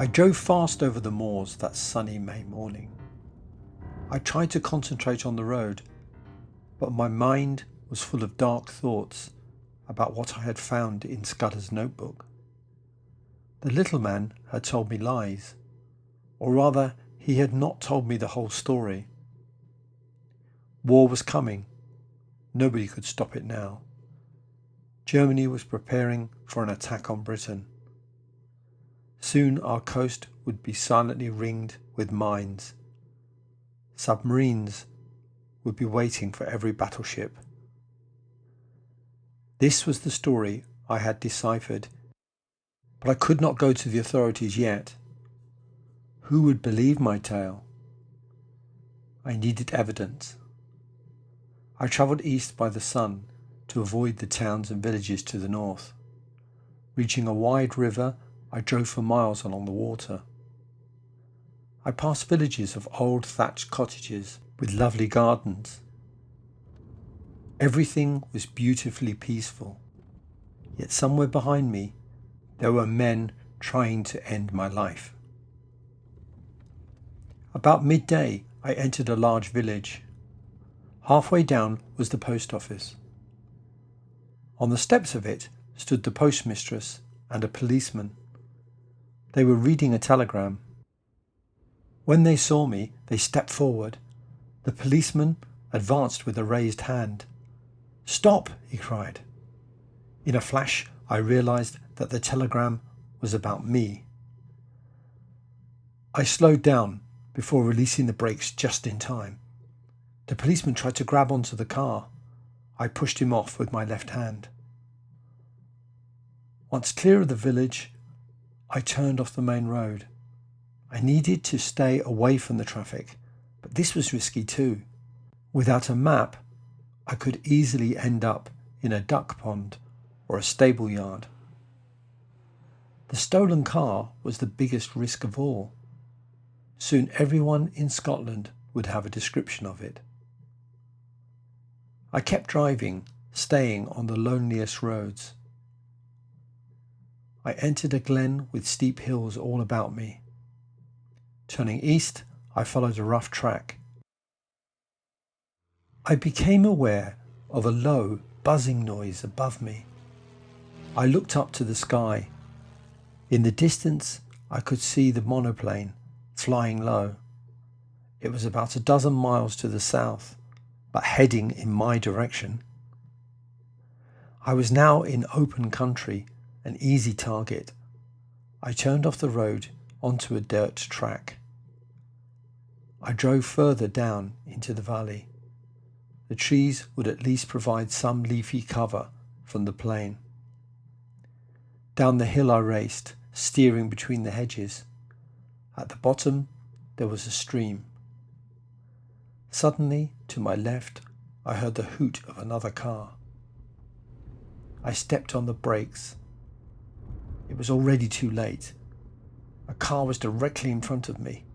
I drove fast over the moors that sunny May morning. I tried to concentrate on the road, but my mind was full of dark thoughts about what I had found in Scudder's notebook. The little man had told me lies, or rather, he had not told me the whole story. War was coming. Nobody could stop it now. Germany was preparing for an attack on Britain. Soon our coast would be silently ringed with mines. Submarines would be waiting for every battleship. This was the story I had deciphered, but I could not go to the authorities yet. Who would believe my tale? I needed evidence. I travelled east by the sun to avoid the towns and villages to the north. Reaching a wide river, I drove for miles along the water. I passed villages of old thatched cottages with lovely gardens. Everything was beautifully peaceful, yet somewhere behind me there were men trying to end my life. About midday, I entered a large village. Halfway down was the post office. On the steps of it stood the postmistress and a policeman. They were reading a telegram. When they saw me, they stepped forward. The policeman advanced with a raised hand. "Stop!" he cried. In a flash, I realized that the telegram was about me. I slowed down before releasing the brakes just in time. The policeman tried to grab onto the car. I pushed him off with my left hand. Once clear of the village, I turned off the main road. I needed to stay away from the traffic, but this was risky too. Without a map, I could easily end up in a duck pond or a stable yard. The stolen car was the biggest risk of all. Soon everyone in Scotland would have a description of it. I kept driving, staying on the loneliest roads. I entered a glen with steep hills all about me. Turning east, I followed a rough track. I became aware of a low, buzzing noise above me. I looked up to the sky. In the distance, I could see the monoplane flying low. It was about a dozen miles to the south, but heading in my direction. I was now in open country, an easy target. I turned off the road onto a dirt track. I drove further down into the valley. The trees would at least provide some leafy cover from the plain. Down the hill I raced, steering between the hedges. At the bottom there was a stream. Suddenly, to my left, I heard the hoot of another car. I stepped on the brakes. It was already too late. A car was directly in front of me.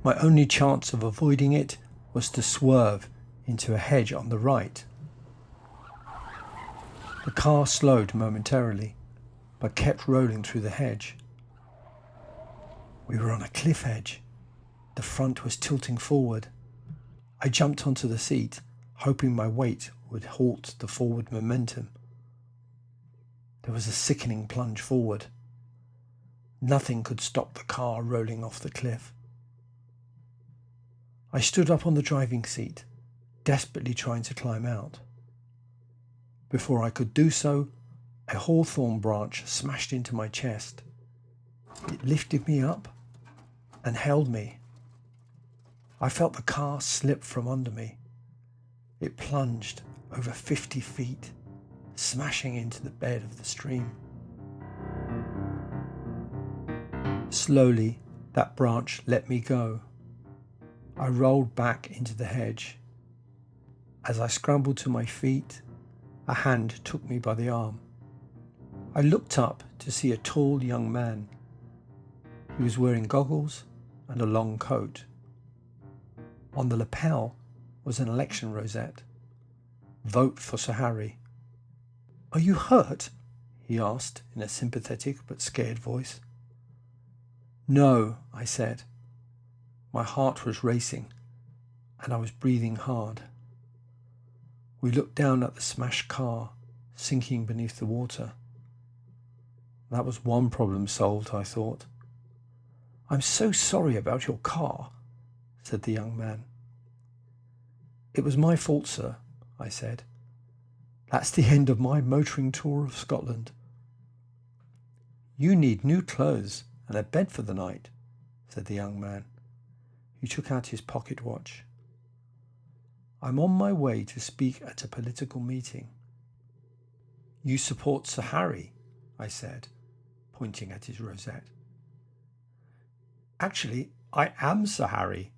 My only chance of avoiding it was to swerve into a hedge on the right. The car slowed momentarily, but kept rolling through the hedge. We were on a cliff edge. The front was tilting forward. I jumped onto the seat, hoping my weight would halt the forward momentum. There was a sickening plunge forward. Nothing could stop the car rolling off the cliff. I stood up on the driving seat, desperately trying to climb out. Before I could do so, a hawthorn branch smashed into my chest. It lifted me up and held me. I felt the car slip from under me. It plunged over 50 feet, smashing into the bed of the stream. Slowly, that branch let me go. I rolled back into the hedge. As I scrambled to my feet, a hand took me by the arm. I looked up to see a tall young man. He was wearing goggles and a long coat. On the lapel was an election rosette. "Vote for Sir Harry." "Are you hurt?" he asked in a sympathetic but scared voice. No, I said. My heart was racing and I was breathing hard. We looked down at the smashed car sinking beneath the water. That was one problem solved, I thought. I'm so sorry about your car, said the young man. It was my fault, sir, I said. That's the end of my motoring tour of Scotland. You need new clothes and a bed for the night, said the young man. He took out his pocket watch. I'm on my way to speak at a political meeting. You support Sir Harry, I said, pointing at his rosette. Actually, I am Sir Harry.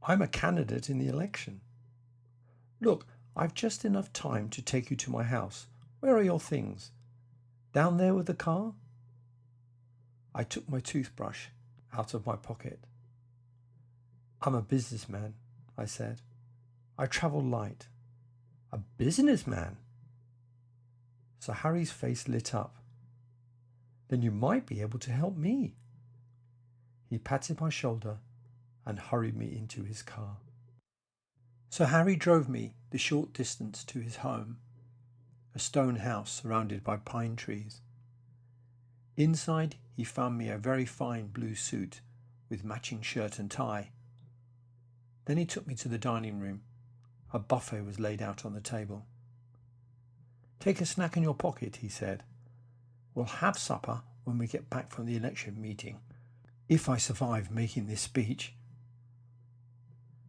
I'm a candidate in the election. Look, I've just enough time to take you to my house. Where are your things? Down there with the car? I took my toothbrush out of my pocket. I'm a businessman, I said. I travel light. A businessman? Sir Harry's face lit up. Then you might be able to help me. He patted my shoulder and hurried me into his car. Sir Harry drove me the short distance to his home, a stone house surrounded by pine trees. Inside, he found me a very fine blue suit with matching shirt and tie. Then he took me to the dining room. A buffet was laid out on the table. Take a snack in your pocket, he said. We'll have supper when we get back from the election meeting, if I survive making this speech.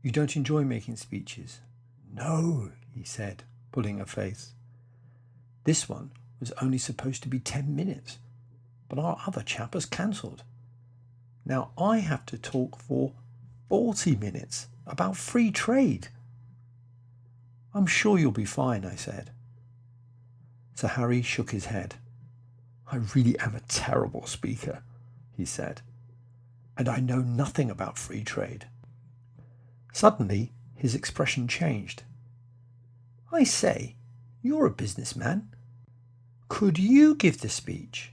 You don't enjoy making speeches? No, he said, pulling a face. This one was only supposed to be 10 minutes, but our other chap has cancelled. Now I have to talk for 40 minutes about free trade. I'm sure you'll be fine, I said. Sir Harry shook his head. I really am a terrible speaker, he said, and I know nothing about free trade. Suddenly, his expression changed. I say, you're a businessman. Could you give the speech?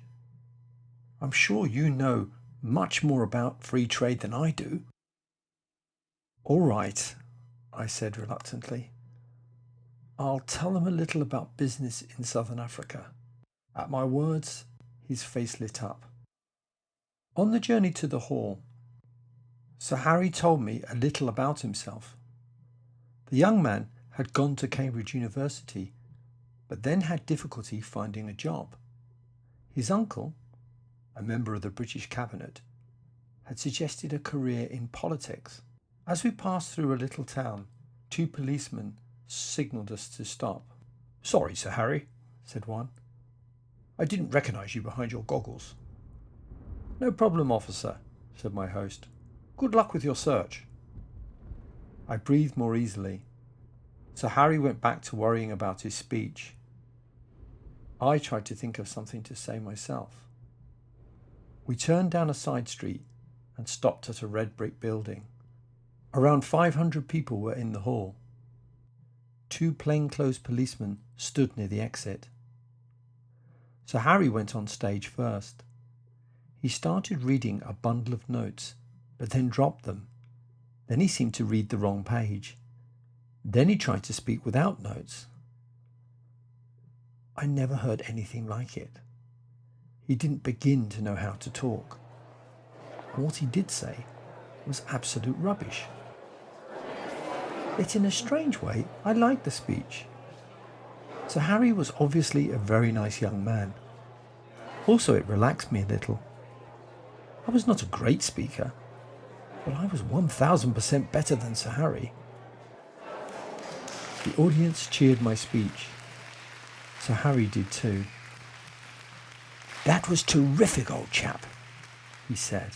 I'm sure you know much more about free trade than I do. All right, I said reluctantly. I'll tell them a little about business in Southern Africa. At my words, his face lit up. On the journey to the hall, Sir Harry told me a little about himself. The young man had gone to Cambridge University, but then had difficulty finding a job. His uncle, a member of the British cabinet, had suggested a career in politics. As we passed through a little town, 2 policemen signalled us to stop. Sorry, Sir Harry, said one. I didn't recognise you behind your goggles. No problem, officer, said my host. Good luck with your search. I breathed more easily. Sir Harry went back to worrying about his speech. I tried to think of something to say myself. We turned down a side street and stopped at a red brick building. Around 500 people were in the hall. 2 plainclothes policemen stood near the exit. Sir Harry went on stage first. He started reading a bundle of notes, but then dropped them. Then he seemed to read the wrong page. Then he tried to speak without notes. I never heard anything like it. He didn't begin to know how to talk. What he did say was absolute rubbish. Yet in a strange way, I liked the speech. Sir Harry was obviously a very nice young man. Also, it relaxed me a little. I was not a great speaker, but I was 1000% better than Sir Harry. The audience cheered my speech. Sir Harry did too. That was terrific, old chap, he said.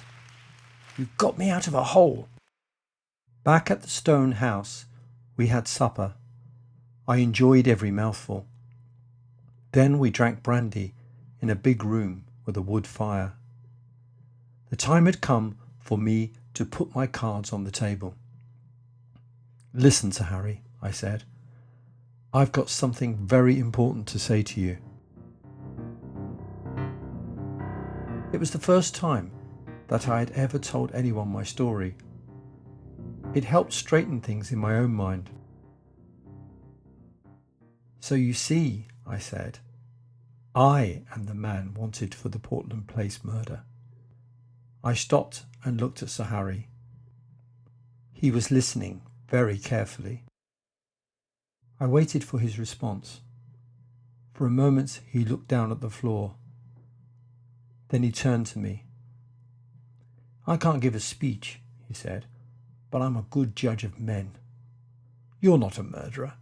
You got me out of a hole. Back at the stone house, we had supper. I enjoyed every mouthful. Then we drank brandy in a big room with a wood fire. The time had come for me to put my cards on the table. Listen, Sir Harry, I said. I've got something very important to say to you. It was the first time that I had ever told anyone my story. It helped straighten things in my own mind. "So you see," I said, "I am the man wanted for the Portland Place murder." I stopped and looked at Sir Harry. He was listening very carefully. I waited for his response. For a moment he looked down at the floor. Then he turned to me. "I can't give a speech," he said, "but I'm a good judge of men. You're not a murderer.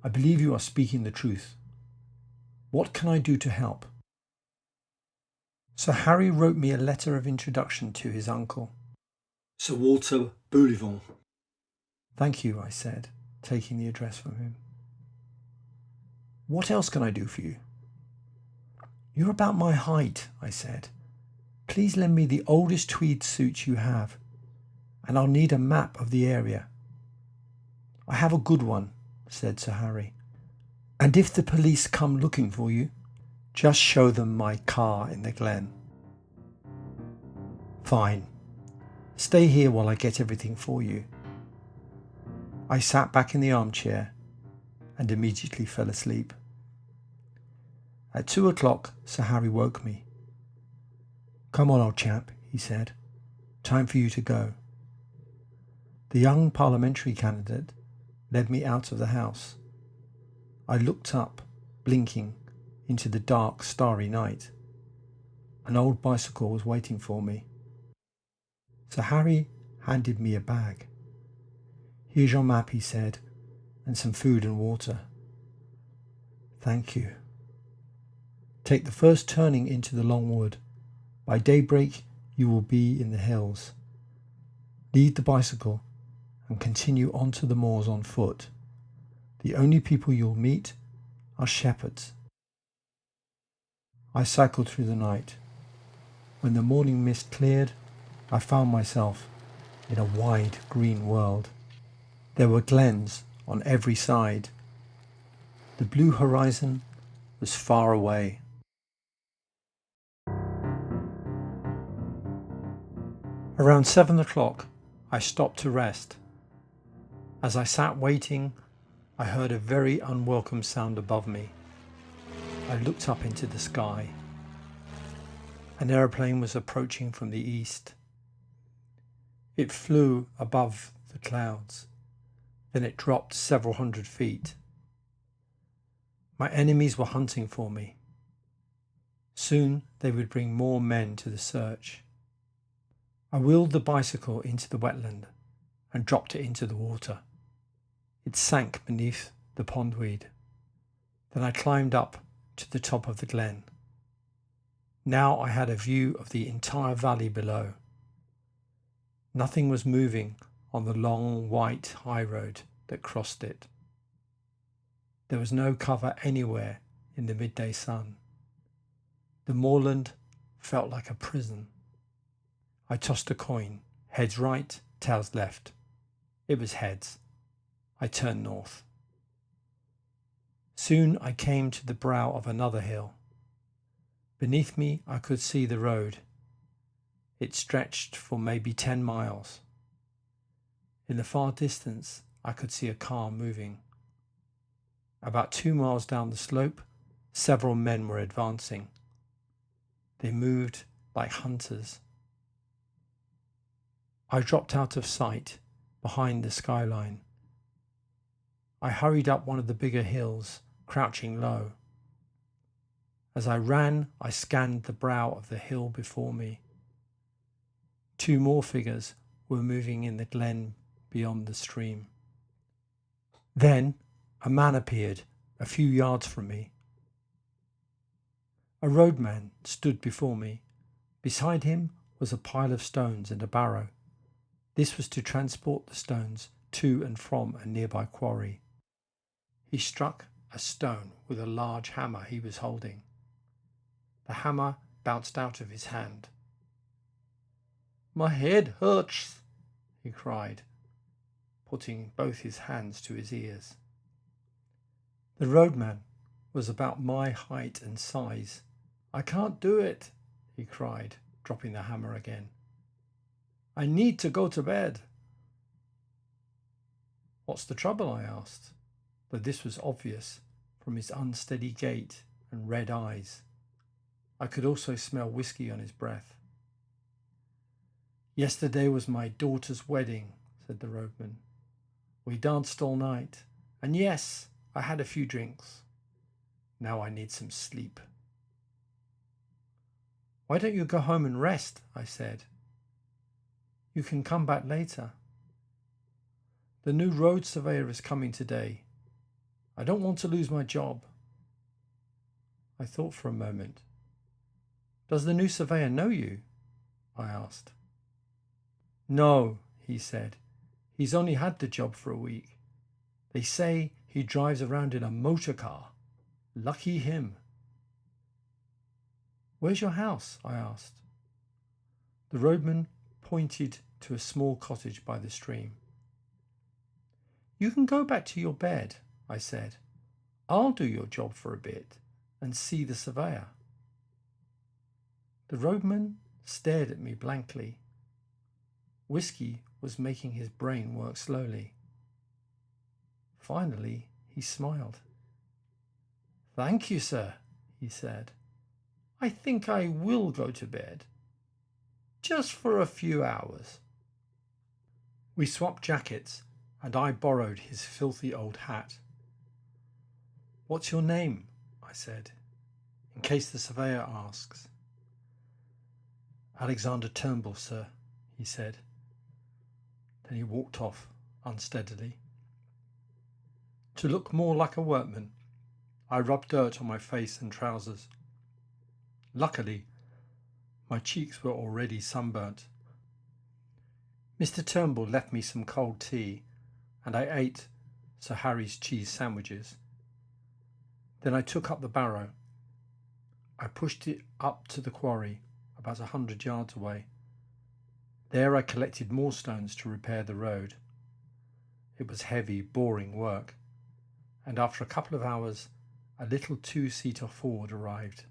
I believe you are speaking the truth. What can I do to help?" Sir Harry wrote me a letter of introduction to his uncle, Sir Walter Bullivant. "Thank you," I said, taking the address from him. "What else can I do for you?" "You're about my height," I said. "Please lend me the oldest tweed suit you have, and I'll need a map of the area." "I have a good one," said Sir Harry. "And if the police come looking for you, just show them my car in the glen." "Fine. Stay here while I get everything for you." I sat back in the armchair and immediately fell asleep. At 2 o'clock, Sir Harry woke me. "Come on, old chap," he said. "Time for you to go." The young parliamentary candidate led me out of the house. I looked up, blinking, into the dark, starry night. An old bicycle was waiting for me. Sir Harry handed me a bag. "Here's your map," he said, "and some food and water." "Thank you." "Take the first turning into the long wood. By daybreak you will be in the hills. Leave the bicycle and continue on to the moors on foot. The only people you'll meet are shepherds." I cycled through the night. When the morning mist cleared, I found myself in a wide green world. There were glens on every side. The blue horizon was far away. Around 7 o'clock, I stopped to rest. As I sat waiting, I heard a very unwelcome sound above me. I looked up into the sky. An aeroplane was approaching from the east. It flew above the clouds. Then it dropped several hundred feet. My enemies were hunting for me. Soon they would bring more men to the search. I wheeled the bicycle into the wetland and dropped it into the water. It sank beneath the pondweed. Then I climbed up to the top of the glen. Now I had a view of the entire valley below. Nothing was moving on the long white high road that crossed it. There was no cover anywhere in the midday sun. The moorland felt like a prison. I tossed a coin, heads right, tails left. It was heads. I turned north. Soon I came to the brow of another hill. Beneath me I could see the road. It stretched for maybe 10 miles. In the far distance I could see a car moving. About 2 miles down the slope, several men were advancing. They moved like hunters. I dropped out of sight behind the skyline. I hurried up one of the bigger hills, crouching low. As I ran, I scanned the brow of the hill before me. 2 more figures were moving in the glen beyond the stream. Then a man appeared a few yards from me. A roadman stood before me. Beside him was a pile of stones and a barrow. This was to transport the stones to and from a nearby quarry. He struck a stone with a large hammer he was holding. The hammer bounced out of his hand. "My head hurts," he cried, putting both his hands to his ears. The roadman was about my height and size. "I can't do it," he cried, dropping the hammer again. I need to go to bed. What's the trouble? I asked, though this was obvious from his unsteady gait and red eyes. I could also smell whiskey on his breath. Yesterday was my daughter's wedding, said the roadman. We danced all night, and yes, I had a few drinks. Now I need some sleep. Why don't you go home and rest? I said. You can come back later. The new road surveyor is coming today. I don't want to lose my job. I thought for a moment. Does the new surveyor know you? I asked. No, he said. He's only had the job for a week. They say he drives around in a motor car. Lucky him. Where's your house? I asked. The roadman pointed to a small cottage by the stream. You can go back to your bed, I said. I'll do your job for a bit and see the surveyor. The roadman stared at me blankly. Whiskey was making his brain work slowly. Finally, he smiled. Thank you, sir, he said. I think I will go to bed. Just for a few hours. We swapped jackets, and I borrowed his filthy old hat. What's your name? I said, in case the surveyor asks. Alexander Turnbull, sir, he said. Then he walked off unsteadily. To look more like a workman, I rubbed dirt on my face and trousers. Luckily, my cheeks were already sunburnt. Mr. Turnbull left me some cold tea, and I ate Sir Harry's cheese sandwiches. Then I took up the barrow. I pushed it up to the quarry, about 100 yards away. There I collected more stones to repair the road. It was heavy, boring work, and after a couple of hours, a little two-seater Ford arrived.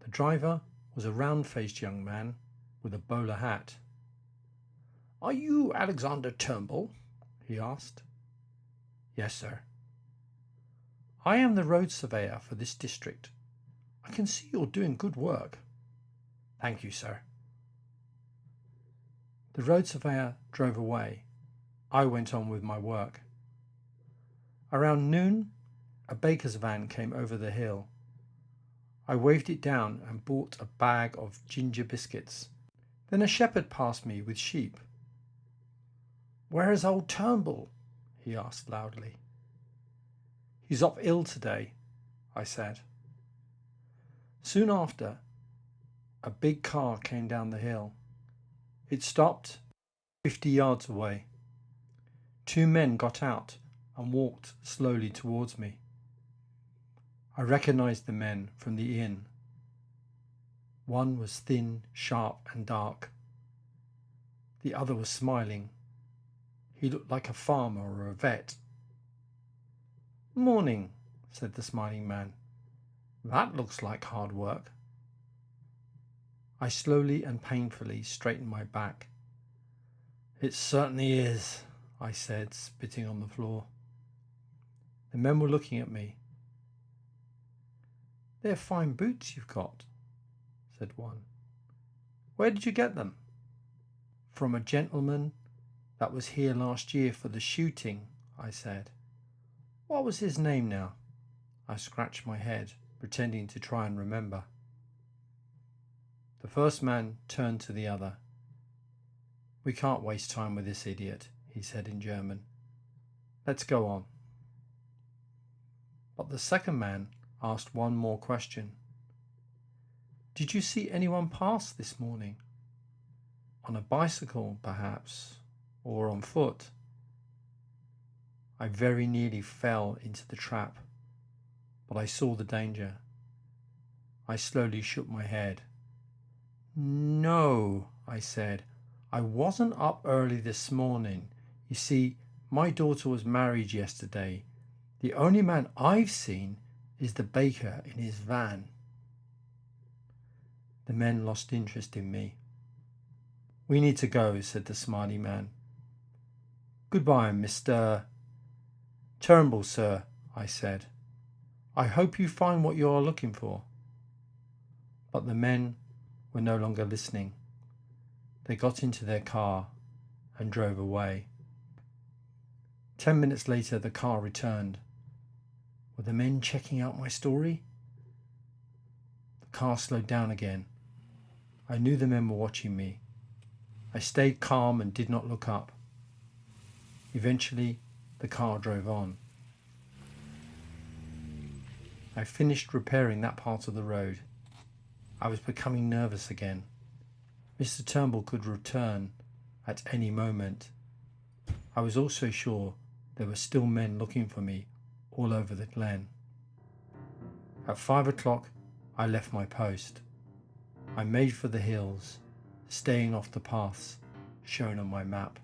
The driver was a round-faced young man with a bowler hat. Are you Alexander Turnbull? He asked. Yes, sir. I am the road surveyor for this district. I can see you're doing good work. Thank you, sir. The road surveyor drove away. I went on with my work. Around noon, a baker's van came over the hill. I waved it down and bought a bag of ginger biscuits. Then a shepherd passed me with sheep. Where is old Turnbull? He asked loudly. He's off ill today, I said. Soon after, a big car came down the hill. It stopped 50 yards away. Two men got out and walked slowly towards me. I recognized the men from the inn. One was thin, sharp, and dark. The other was smiling. He looked like a farmer or a vet. Morning, said the smiling man. That looks like hard work. I slowly and painfully straightened my back. It certainly is, I said, spitting on the floor. The men were looking at me. They're fine boots you've got, said one. Where did you get them? From a gentleman that was here last year for the shooting, I said. What was his name now? I scratched my head, pretending to try and remember. The first man turned to the other. We can't waste time with this idiot, he said in German. Let's go on. But the second man asked one more question. Did you see anyone pass this morning? On a bicycle, perhaps, or on foot? I very nearly fell into the trap, but I saw the danger. I slowly shook my head. No, I said. I wasn't up early this morning. You see, my daughter was married yesterday. The only man I've seen is the baker in his van. The men lost interest in me. "We need to go," said the smiley man. "Goodbye, Mr. Turnbull, sir," I said. "I hope you find what you are looking for." But the men were no longer listening. They got into their car and drove away. 10 minutes later, the car returned. Were the men checking out my story? The car slowed down again. I knew the men were watching me. I stayed calm and did not look up. Eventually, the car drove on. I finished repairing that part of the road. I was becoming nervous again. Mr. Turnbull could return at any moment. I was also sure there were still men looking for me all over the glen. At 5 o'clock, I left my post. I made for the hills, staying off the paths shown on my map.